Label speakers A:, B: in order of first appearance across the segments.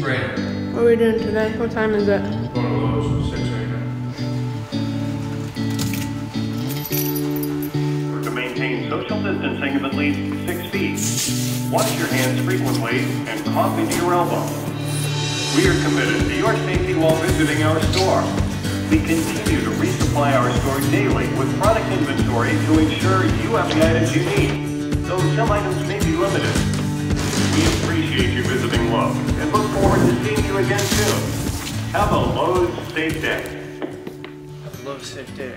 A: no-brainer.
B: What are we doing today? What time is it?
A: Going to Lowe's, 6 right now.
C: To maintain social distancing of at least 6 feet. Wash your hands frequently and cough into your elbow. We are committed to your safety while visiting our store. We continue to resupply our store daily with product inventory to ensure you have the items you need, though some items may be limited. We appreciate you visiting Lowe's and look forward to seeing you again soon. Have a Lowe's safe day.
D: Lowe's safe day.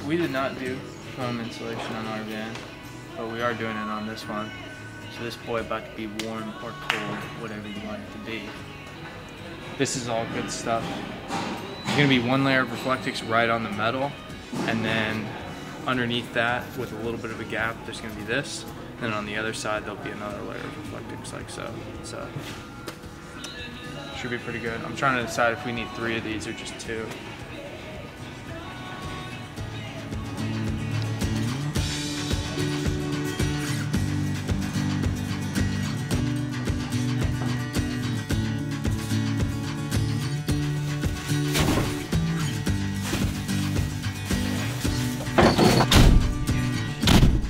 D: We did not do foam insulation on our van, but we are doing it on this one. So this boy about to be warm or cold, whatever you want it to be. This is all good stuff. There's gonna be one layer of Reflectix right on the metal, and then underneath that, with a little bit of a gap, there's gonna be this. And then on the other side, there'll be another layer of Reflectix like so. So, should be pretty good. I'm trying to decide if we need 3 of these or just 2.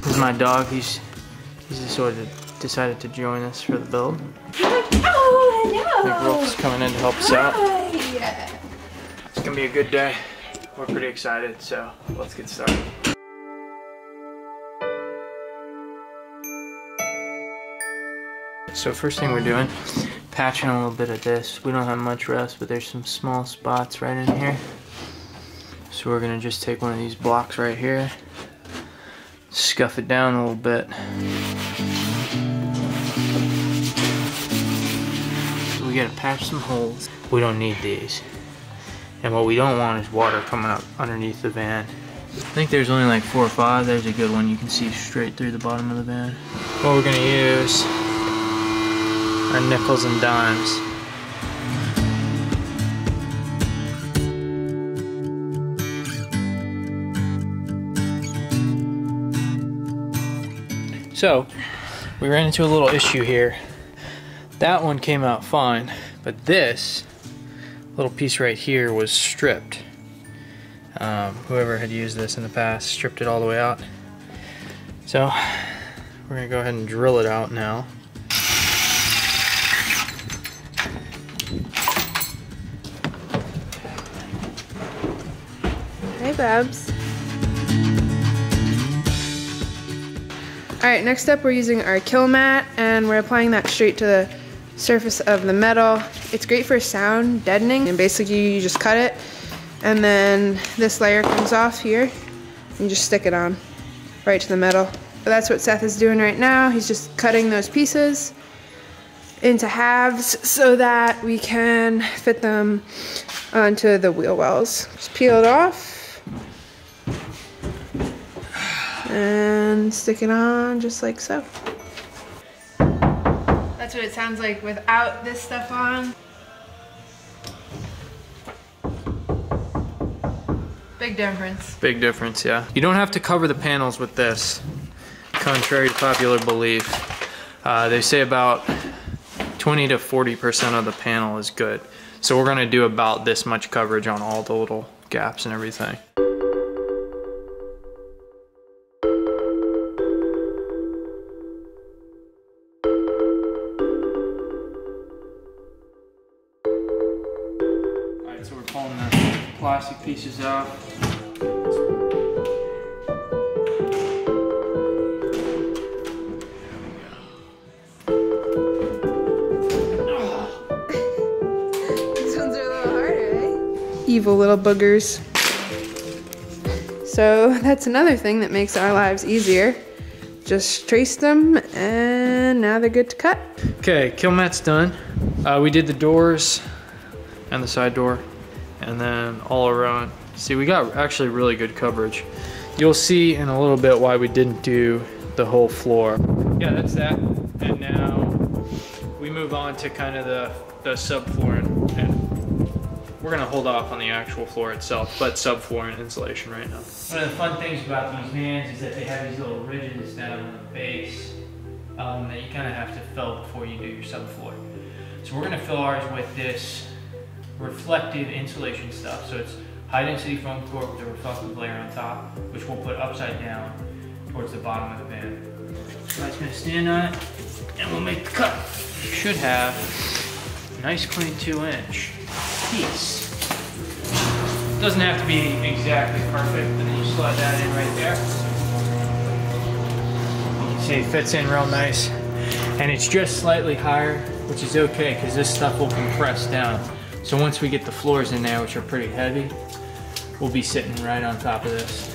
D: This is my dog. He's sort of decided to join us for the build.
B: Oh, hello.
D: I think Rolf's coming in to help us out.
B: Hi.
D: It's gonna be a good day. We're pretty excited, so let's get started. So first thing we're doing, patching a little bit of this. We don't have much rust, but there's some small spots right in here. So we're gonna just take one of these blocks right here, scuff it down a little bit. So we gotta patch some holes. We don't need these. And what we don't want is water coming up underneath the van. I think there's only like 4 or 5. There's a good one. You can see straight through the bottom of the van. What we're gonna use are nickels and dimes. So, we ran into a little issue here. That one came out fine, but this little piece right here was stripped. Whoever had used this in the past stripped it all the way out. So, we're gonna go ahead and drill it out now.
B: Hey, Babs. Alright, next up we're using our kill mat, and we're applying that straight to the surface of the metal. It's great for sound deadening, and basically you just cut it, and then this layer comes off here, and you just stick it on right to the metal. But that's what Seth is doing right now. He's just cutting those pieces into halves so that we can fit them onto the wheel wells. Just peel it off and stick it on just like so. That's what it sounds like without this stuff on. Big difference.
D: Big difference, yeah. You don't have to cover the panels with this, contrary to popular belief. They say about 20 to 40% of the panel is good. So we're gonna do about this much coverage on all the little gaps and everything. So we're pulling the plastic pieces out.
B: These ones are a little harder, eh? Evil little boogers. So that's another thing that makes our lives easier. Just trace them and now they're good to cut.
D: Okay, kill mat's done. We did the doors and the side door, and then all around. See, we got actually really good coverage. You'll see in a little bit why we didn't do the whole floor. Yeah, that's that. And now we move on to kind of the subfloor, and we're gonna hold off on the actual floor itself, but subfloor and insulation right now. One of the fun things about these vans is that they have these little ridges down on the base that you kind of have to fill before you do your subfloor. So we're gonna fill ours with this reflective insulation stuff. So it's high density foam core with a reflective layer on top, which we'll put upside down towards the bottom of the van. So that's gonna stand on it, and we'll make the cut. You should have a nice clean 2-inch piece. Doesn't have to be exactly perfect, but then you slide that in right there. You can see it fits in real nice. And it's just slightly higher, which is okay because this stuff will compress down. So once we get the floors in there, which are pretty heavy, we'll be sitting right on top of this.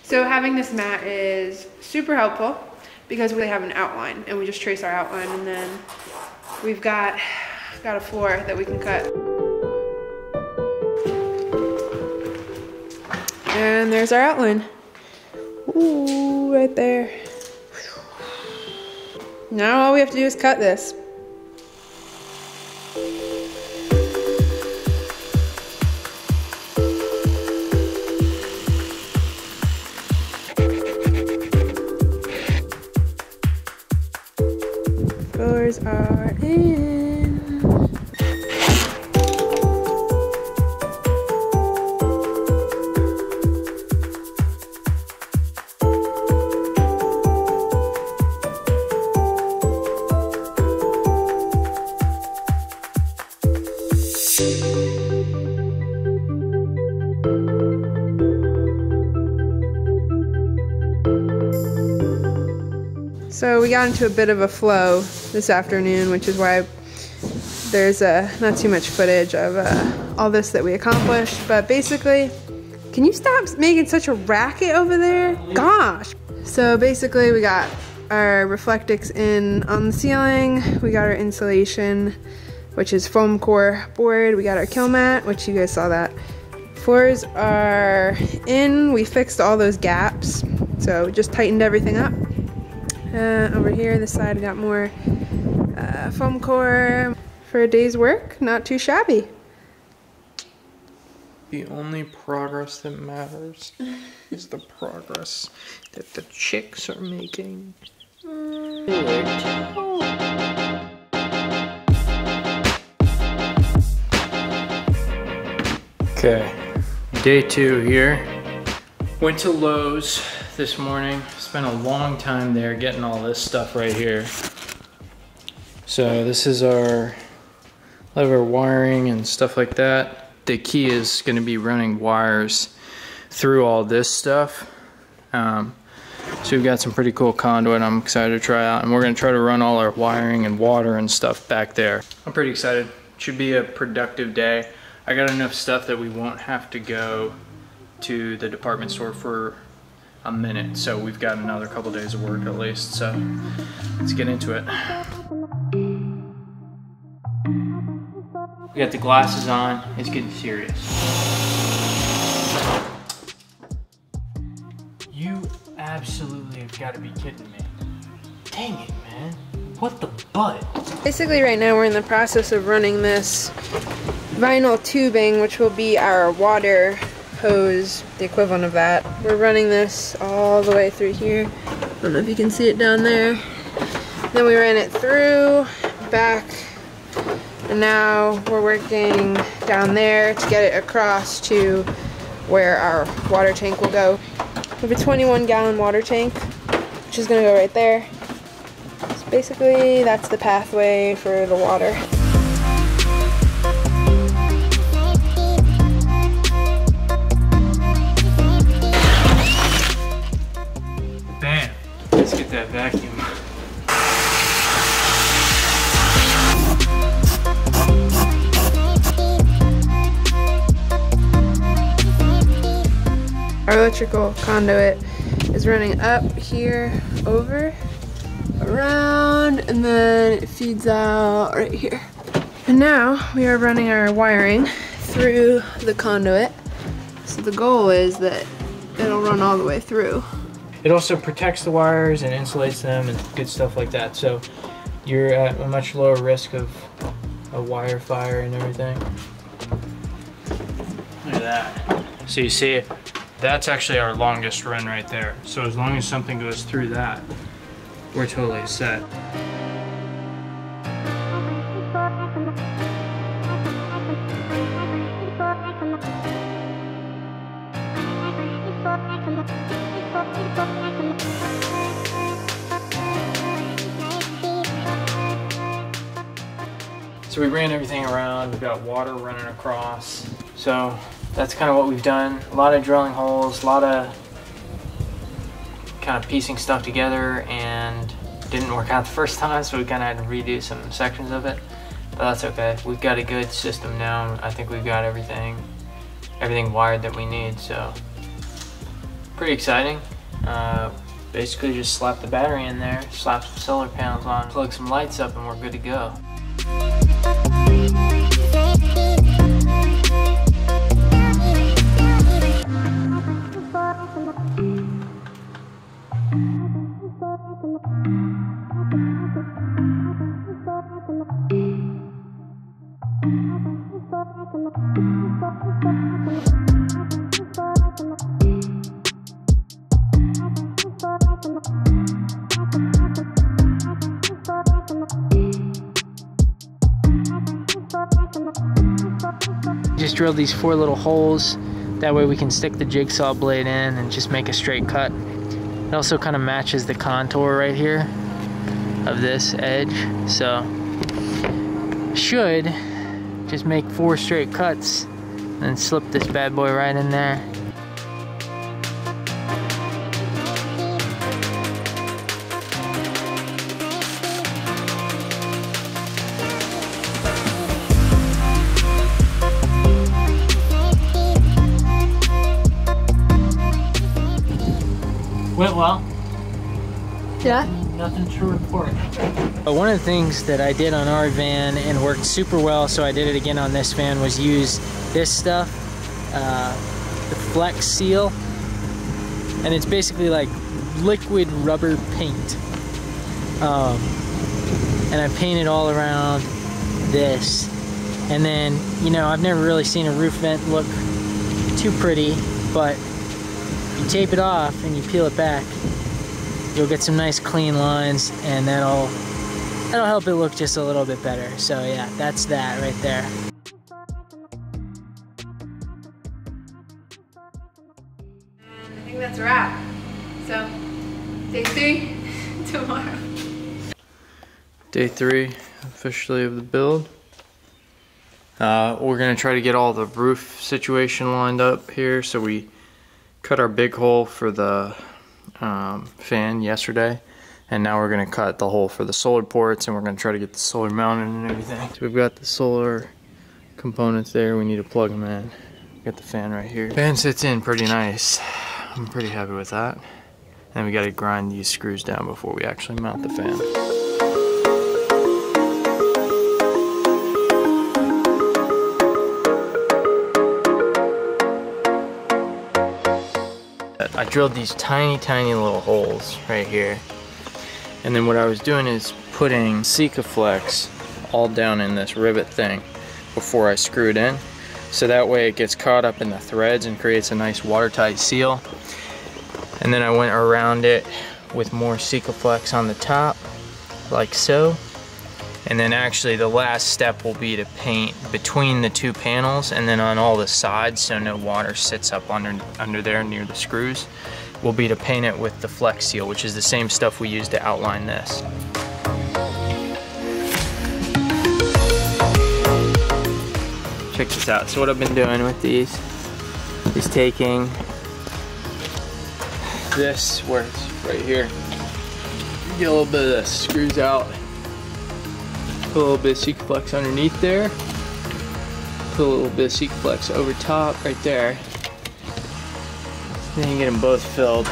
B: So having this mat is super helpful because we have an outline and we just trace our outline, and then we've got a floor that we can cut. And there's our outline. Ooh, right there. Now all we have to do is cut this. Floors are in. So we got into a bit of a flow this afternoon, which is why there's not too much footage of all this that we accomplished. But basically, can you stop making such a racket over there? Gosh. So basically we got our Reflectix in on the ceiling. We got our insulation, which is foam core board. We got our kill mat, which you guys saw that. Floors are in. We fixed all those gaps. So just tightened everything up. Over here, this side, got more foam core for a day's work. Not too shabby.
D: The only progress that matters is the progress that the chicks are making. Okay, day 2 here. Went to Lowe's this morning. Spent a long time there getting all this stuff right here. So this is our wiring and stuff like that. The key is going to be running wires through all this stuff. So we've got some pretty cool conduit I'm excited to try out, and we're going to try to run all our wiring and water and stuff back there. I'm pretty excited. Should be a productive day. I got enough stuff that we won't have to go to the department store for a minute, so we've got another couple days of work at least, so let's get into it. We got the glasses on. It's getting serious. You absolutely have got to be kidding me. Dang it, man. What the butt?
B: Basically right now we're in the process of running this vinyl tubing, which will be our water hose, the equivalent of that. We're running this all the way through here. I don't know if you can see it down there. Then we ran it through, back, and now we're working down there to get it across to where our water tank will go. We have a 21-gallon water tank, which is going to go right there. So basically, that's the pathway for the water.
D: Bam! Let's get that vacuum.
B: Our electrical conduit is running up here, over, around, and then it feeds out right here. And now we are running our wiring through the conduit. So the goal is that it'll run all the way through.
D: It also protects the wires and insulates them and good stuff like that. So you're at a much lower risk of a wire fire and everything. Look at that. So you see, that's actually our longest run right there. So as long as something goes through that, we're totally set. So we ran everything around, we've got water running across. So that's kind of what we've done. A lot of drilling holes, a lot of kind of piecing stuff together, and didn't work out the first time, so we kind of had to redo some sections of it. But that's okay. We've got a good system now. I think we've got everything wired that we need, so pretty exciting. Basically just slap the battery in there, slap some solar panels on, plug some lights up, and we're good to go. Just drilled these 4 little holes, that way we can stick the jigsaw blade in and just make a straight cut. It also kind of matches the contour right here of this edge, so should just make 4 straight cuts and slip this bad boy right in there. Went well.
B: Yeah?
D: Nothing to report. One of the things that I did on our van and worked super well, so I did it again on this van, was use this stuff, the Flex Seal. And it's basically like liquid rubber paint. And I painted all around this. And then, you know, I've never really seen a roof vent look too pretty, but you tape it off and you peel it back, you'll get some nice clean lines, and that'll help it look just a little bit better. So yeah, that's that right there.
B: I think that's a wrap. So, day 3, tomorrow.
D: Day 3 officially of the build. We're gonna try to get all the roof situation lined up here. So we cut our big hole for the fan yesterday, and now we're going to cut the hole for the solar ports, and we're going to try to get the solar mounted and everything. So we've got the solar components there, we need to plug them in. Got the fan right here. Fan sits in pretty nice. I'm pretty happy with that. And we got to grind these screws down before we actually mount the fan. I drilled these tiny little holes right here, and then what I was doing is putting Sikaflex all down in this rivet thing before I screw it in, so that way it gets caught up in the threads and creates a nice watertight seal. And then I went around it with more Sikaflex on the top like so, and then actually the last step will be to paint between the 2 panels and then on all the sides, so no water sits up under there near the screws, will be to paint it with the Flex Seal, which is the same stuff we use to outline this. Check this out. So what I've been doing with these is taking this, where it's right here, get a little bit of the screws out, put a little bit of Sikaflex underneath there, put a little bit of Sikaflex over top right there. Then you get them both filled.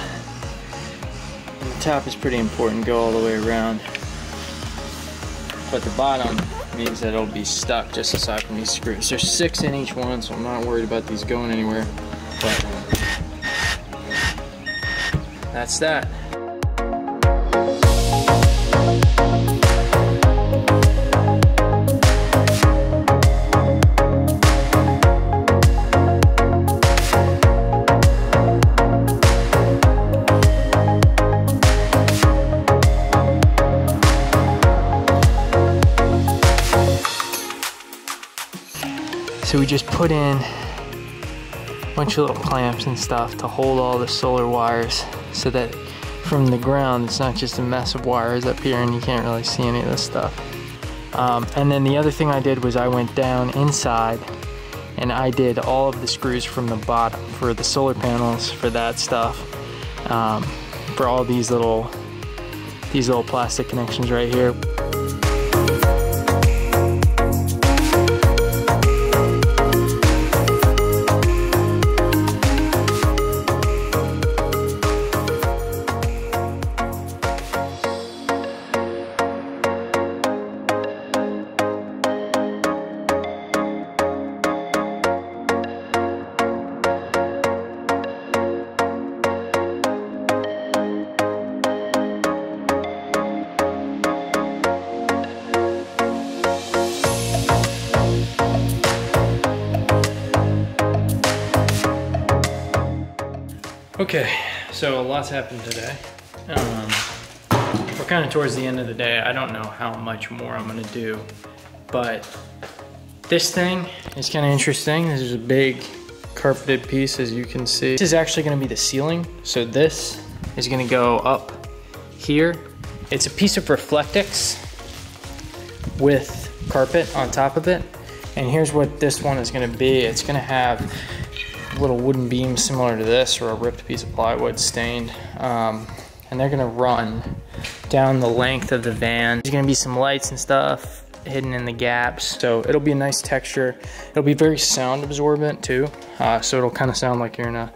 D: And the top is pretty important, go all the way around. But the bottom means that it'll be stuck just aside from these screws. There's 6 in each one, so I'm not worried about these going anywhere. But that's that. So we just put in a bunch of little clamps and stuff to hold all the solar wires so that from the ground it's not just a mess of wires up here and you can't really see any of this stuff. And then the other thing I did was I went down inside and I did all of the screws from the bottom for the solar panels, for that stuff, for all these little plastic connections right here. Okay, so a lot's happened today. We're kind of towards the end of the day. I don't know how much more I'm gonna do, but this thing is kind of interesting. This is a big carpeted piece, as you can see. This is actually gonna be the ceiling. So this is gonna go up here. It's a piece of Reflectix with carpet on top of it. And here's what this one is gonna be. It's gonna have little wooden beams similar to this, or a ripped piece of plywood stained, and they're gonna run down the length of the van. There's gonna be some lights and stuff hidden in the gaps, so it'll be a nice texture. It'll be very sound absorbent too, so it'll kind of sound like you're in a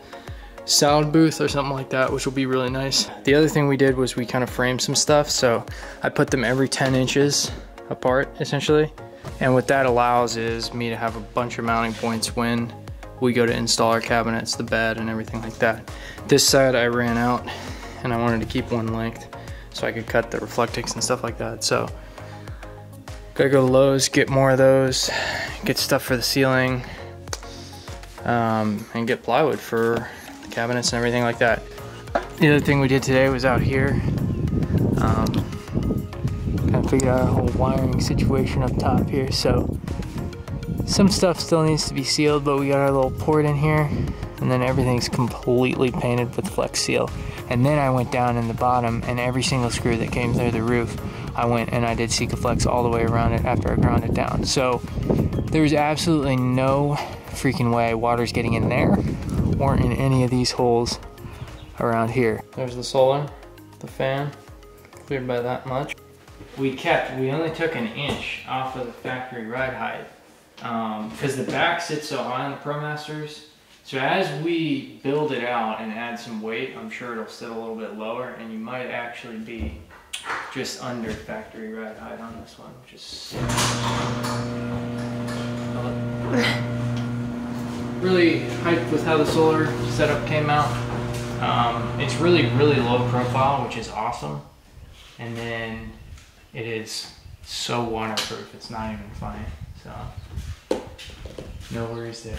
D: sound booth or something like that, which will be really nice. The other thing we did was we kind of framed some stuff, so I put them every 10 inches apart essentially, and what that allows is me to have a bunch of mounting points when we go to install our cabinets, the bed, and everything like that. This side I ran out and I wanted to keep one length so I could cut the Reflectix and stuff like that. So gotta go to Lowe's, get more of those, get stuff for the ceiling, and get plywood for the cabinets and everything like that. The other thing we did today was out here. Kind of figured out our whole wiring situation up top here. So some stuff still needs to be sealed, but we got our little port in here, and then everything's completely painted with Flex Seal. And then I went down in the bottom, and every single screw that came through the roof, I went and I did Sikaflex all the way around it after I ground it down. So there's absolutely no freaking way water's getting in there or in any of these holes around here. There's the solar, the fan, cleared by that much. We only took an inch off of the factory ride height, because the back sits so high on the ProMasters. So as we build it out and add some weight, I'm sure it'll sit a little bit lower, and you might actually be just under factory ride height on this one, which is really hyped with how the solar setup came out. It's really low profile, which is awesome, and then it is so waterproof, it's not even funny. So no worries there.